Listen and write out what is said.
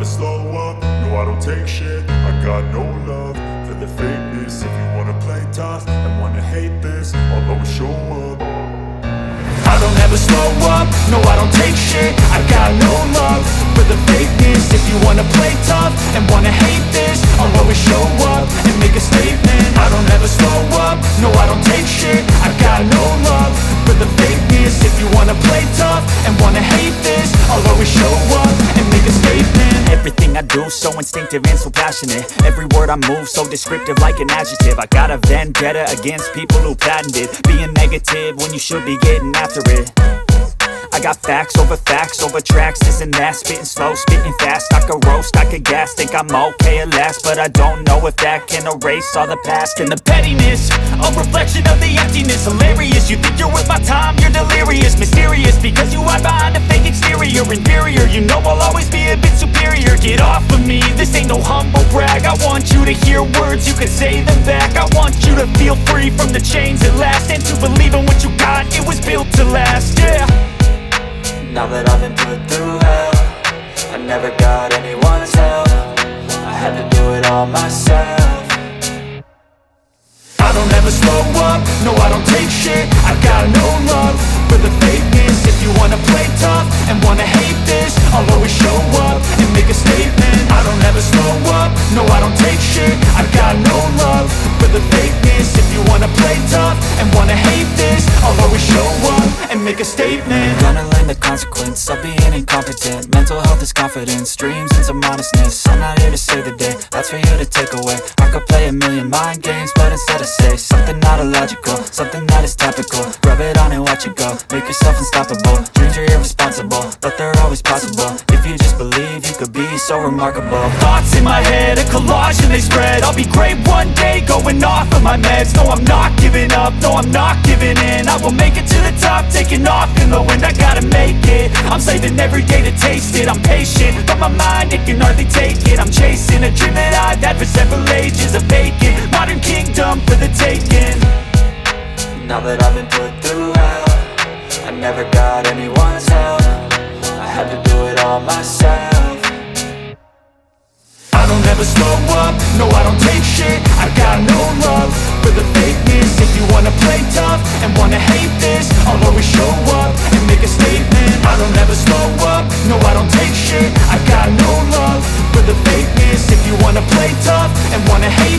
slow up, no I don't take shit. I got no love for the fakeness. If you wanna play tough and wanna hate this, I'll always show up. I don't ever slow up, no I don't take shit. I got no love for the fakeness. If you wanna play tough and wanna hate this, I'll always show up and make a statement. I don't ever slow up, no I don't take shit. I got no love for the fakeness. If you wanna play tough and wanna hate this, I'll always show up and make a statement. Everything I do so instinctive and so passionate. Every word I move so descriptive like an adjective. I got a vendetta against people who patented being negative when you should be getting after it. I got facts over tracks, this and that. Spitting slow, spitting fast, I could roast, I could gas. Think I'm okay at last, but I don't know if that can erase all the past. And the pettiness, a reflection of the emptiness. Hilarious, you think you're worth my time, you're delirious. Mysterious, because you hide behind a fake exterior. Inferior, you know I'll always be a bit superior. Get off of me, this ain't no humble brag. I want you to hear words, you can say them back. I want you to feel free from the chains at last, and to believe in what you got, it was built to last, yeah. Now that I've been put through hell, I never got anyone's help. I had to do it all myself. I don't ever slow up, no I don't take shit. I got no love for the fakeness. If you wanna play tough and wanna hate this, I'll always show up and make a statement. I don't ever slow up, no I don't take shit. I got no love for the fakeness. If you wanna play tough and wanna hate this, I'll always show up and make a statement. Gonna learn the consequence of being incompetent. Mental health is confidence, dreams and some modestness. I'm not here to save the day, that's for you to take away. I could play a million mind games, but instead I say something not illogical, something that is topical. Rub it on and watch it go, make yourself unstoppable. Dreams are irresponsible, but they're always possible. If you just believe, you could be so remarkable. Thoughts in my head, a collage and they spread. I'll be great one day, going off of my meds. No, I'm not giving up, no, I'm not giving in. I will make it to the top, taking off in the wind. I gotta make it, I'm saving every day to taste it. I'm patient, but my mind, it can hardly take it. I'm chasing a dream that I've had for several ages. A vacant, modern kingdom for the taking. Now that I've been put through hell, I never got anyone's help. I had to do it all myself. I don't ever slow up, no I don't take shit. I got no love for the fakeness. If you wanna play tough and wanna hate this, I'll always show up and make a statement. I don't ever slow up, no I don't take shit. I got no love for the fakeness. If you wanna play tough and wanna hate